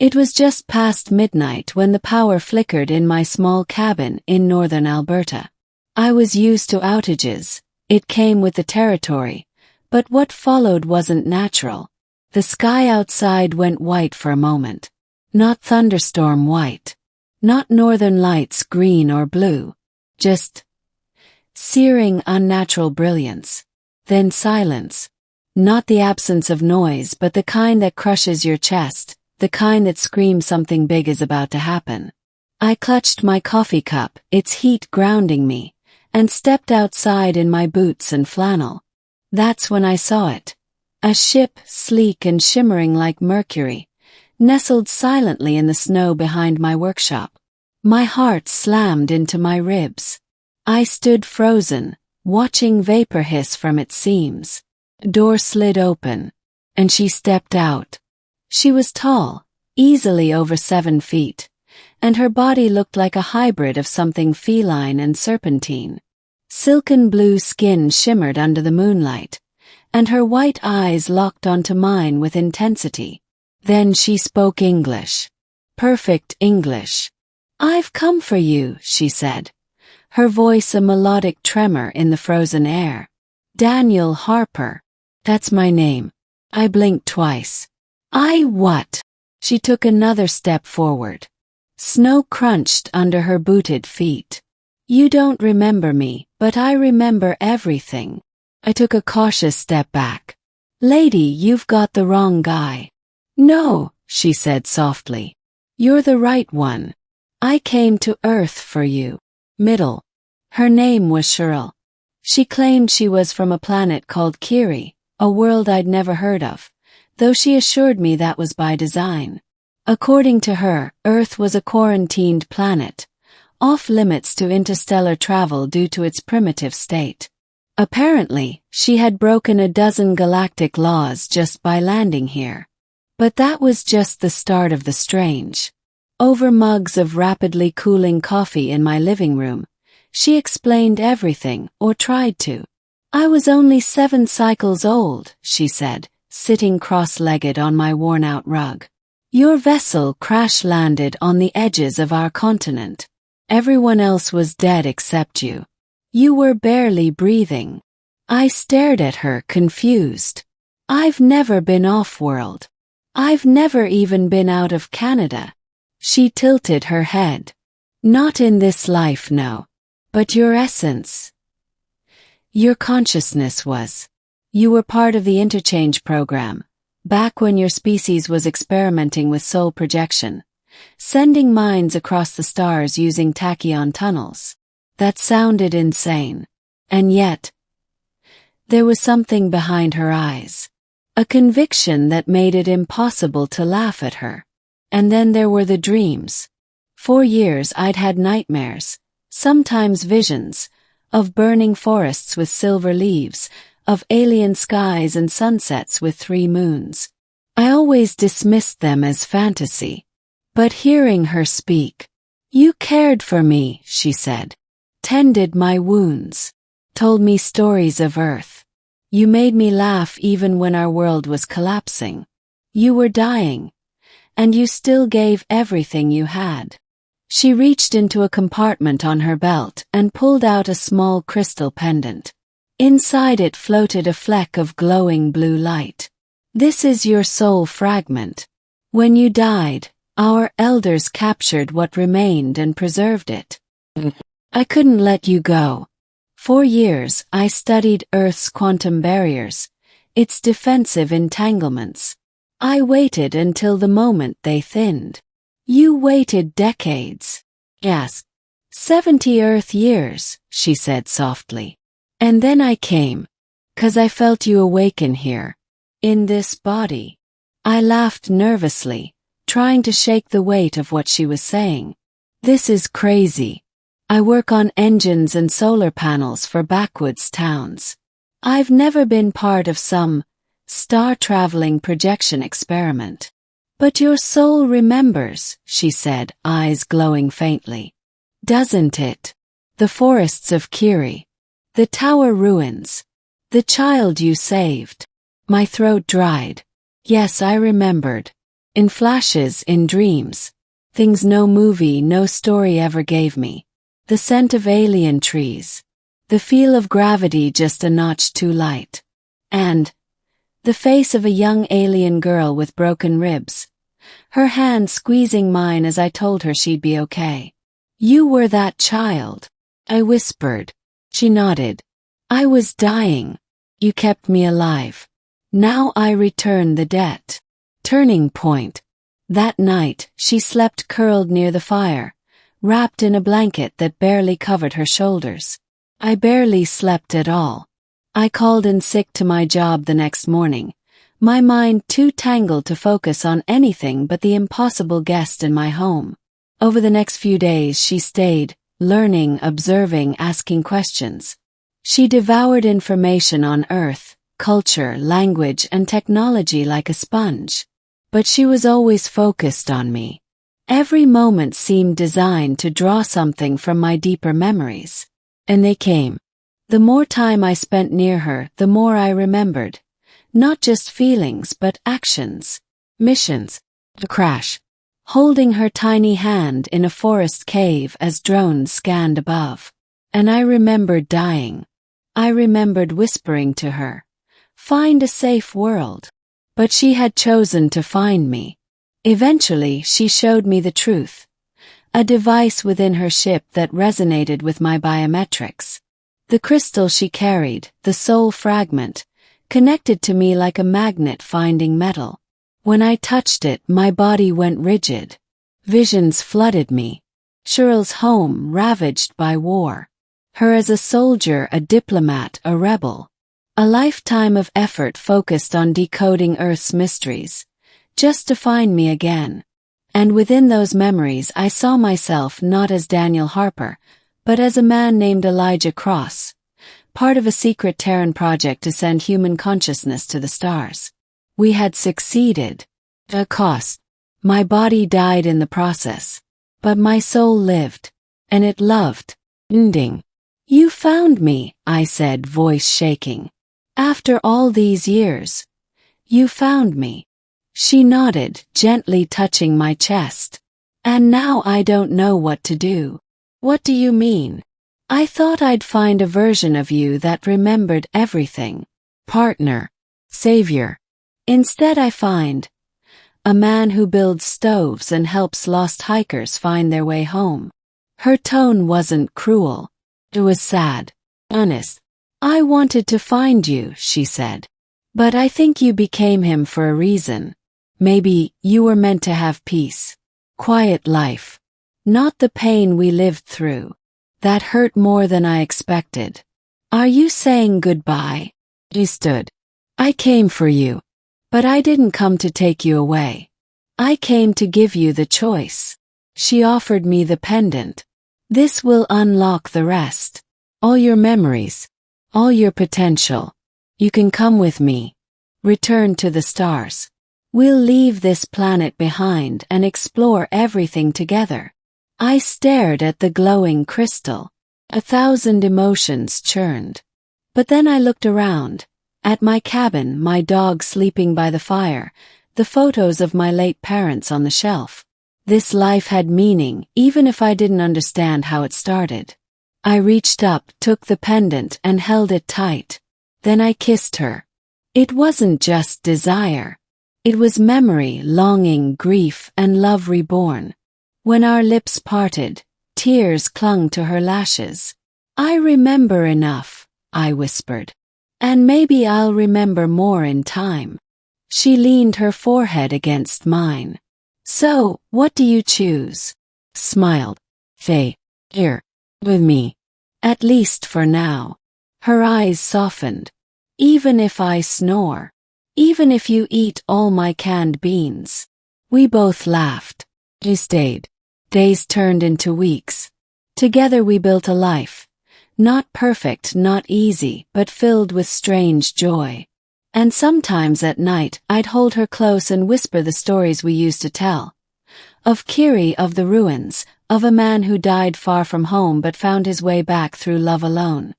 It was just past midnight when the power flickered in my small cabin in northern Alberta. I was used to outages. It came with the territory. But what followed wasn't natural. The sky outside went white for a moment. Not thunderstorm white. Not northern lights green or blue. Just searing, unnatural brilliance. Then silence. Not the absence of noise, but the kind that crushes your chest, the kind that screams something big is about to happen. I clutched my coffee cup, its heat grounding me, and stepped outside in my boots and flannel. That's when I saw it. A ship, sleek and shimmering like mercury, nestled silently in the snow behind my workshop. My heart slammed into my ribs. I stood frozen, watching vapor hiss from its seams. Door slid open, and she stepped out. She was tall, easily over 7 feet, and her body looked like a hybrid of something feline and serpentine. Silken blue skin shimmered under the moonlight, and her white eyes locked onto mine with intensity. Then she spoke English. Perfect English. "I've come for you," she said, her voice a melodic tremor in the frozen air. "Daniel Harper. That's my name." I blinked twice. "I what?" She took another step forward. Snow crunched under her booted feet. "You don't remember me, but I remember everything." I took a cautious step back. "Lady, you've got the wrong guy." "No," she said softly. "You're the right one. I came to Earth for you." Middle. Her name was Cheryl. She claimed she was from a planet called Kiri, a world I'd never heard of, though she assured me that was by design. According to her, Earth was a quarantined planet, off limits to interstellar travel due to its primitive state. Apparently, she had broken a dozen galactic laws just by landing here. But that was just the start of the strange. Over mugs of rapidly cooling coffee in my living room, she explained everything, or tried to. "I was only 7 cycles old," she said, sitting cross-legged on my worn-out rug. "Your vessel crash-landed on the edges of our continent. Everyone else was dead except you. You were barely breathing." I stared at her, confused. "I've never been off-world. I've never even been out of Canada." She tilted her head. "Not in this life, no. But your essence, your consciousness was. You were part of the interchange program, back when your species was experimenting with soul projection, sending minds across the stars using tachyon tunnels." That sounded insane. And yet, there was something behind her eyes. A conviction that made it impossible to laugh at her. And then there were the dreams. For years I'd had nightmares, sometimes visions, of burning forests with silver leaves, of alien skies and sunsets with 3 moons. I always dismissed them as fantasy. But hearing her speak, "You cared for me," she said. "Tended my wounds. Told me stories of Earth. You made me laugh even when our world was collapsing. You were dying. And you still gave everything you had." She reached into a compartment on her belt and pulled out a small crystal pendant. Inside it floated a fleck of glowing blue light. "This is your soul fragment. When you died, our elders captured what remained and preserved it. I couldn't let you go. For years I studied Earth's quantum barriers, its defensive entanglements. I waited until the moment they thinned. You waited decades." "Yes. 70 Earth years," she said softly. "And then I came. 'Cause I felt you awaken here. In this body." I laughed nervously, trying to shake the weight of what she was saying. "This is crazy. I work on engines and solar panels for backwoods towns. I've never been part of some star-traveling projection experiment." "But your soul remembers," she said, eyes glowing faintly. "Doesn't it? The forests of Kiri. The tower ruins. The child you saved." My throat dried. Yes, I remembered. In flashes, in dreams. Things no movie, no story ever gave me. The scent of alien trees. The feel of gravity just a notch too light. And the face of a young alien girl with broken ribs. Her hand squeezing mine as I told her she'd be okay. You were that child, I whispered. She nodded. I was dying. You kept me alive. Now I return the debt. Turning point. That night, she slept curled near the fire, wrapped in a blanket that barely covered her shoulders. I barely slept at all. I called in sick to my job the next morning, my mind too tangled to focus on anything but the impossible guest in my home. Over the next few days she stayed, learning, observing, asking questions. She devoured information on Earth, culture, language, and technology like a sponge. But she was always focused on me. Every moment seemed designed to draw something from my deeper memories. And they came. The more time I spent near her, the more I remembered. Not just feelings, but actions. Missions. The crash. Holding her tiny hand in a forest cave as drones scanned above. And I remembered dying. I remembered whispering to her, "Find a safe world." But she had chosen to find me. Eventually, she showed me the truth. A device within her ship that resonated with my biometrics. The crystal she carried, the soul fragment, connected to me like a magnet finding metal. When I touched it, my body went rigid. Visions flooded me. Cheryl's home ravaged by war. Her as a soldier, a diplomat, a rebel. A lifetime of effort focused on decoding Earth's mysteries, just to find me again. And within those memories I saw myself not as Daniel Harper, but as a man named Elijah Cross, part of a secret Terran project to send human consciousness to the stars. We had succeeded. At a cost. My body died in the process. But my soul lived. And it loved. Ending. You found me, I said, voice shaking. After all these years, you found me. She nodded, gently touching my chest. And now I don't know what to do. What do you mean? I thought I'd find a version of you that remembered everything. Partner. Savior. Instead I find a man who builds stoves and helps lost hikers find their way home. Her tone wasn't cruel. It was sad. Honest. I wanted to find you, she said. But I think you became him for a reason. Maybe you were meant to have peace. Quiet life. Not the pain we lived through. That hurt more than I expected. Are you saying goodbye? He stood. I came for you. But I didn't come to take you away. I came to give you the choice. She offered me the pendant. This will unlock the rest. All your memories. All your potential. You can come with me. Return to the stars. We'll leave this planet behind and explore everything together. I stared at the glowing crystal. 1,000 emotions churned. But then I looked around. At my cabin, my dog sleeping by the fire, the photos of my late parents on the shelf. This life had meaning, even if I didn't understand how it started. I reached up, took the pendant, and held it tight. Then I kissed her. It wasn't just desire. It was memory, longing, grief, and love reborn. When our lips parted, tears clung to her lashes. I remember enough, I whispered. And maybe I'll remember more in time. She leaned her forehead against mine. So, what do you choose? Smiled. Faye, here. With me. At least for now. Her eyes softened. Even if I snore. Even if you eat all my canned beans. We both laughed. We stayed. Days turned into weeks. Together we built a life. Not perfect, not easy, but filled with strange joy. And sometimes at night I'd hold her close and whisper the stories we used to tell. Of Kiri, of the ruins, of a man who died far from home but found his way back through love alone.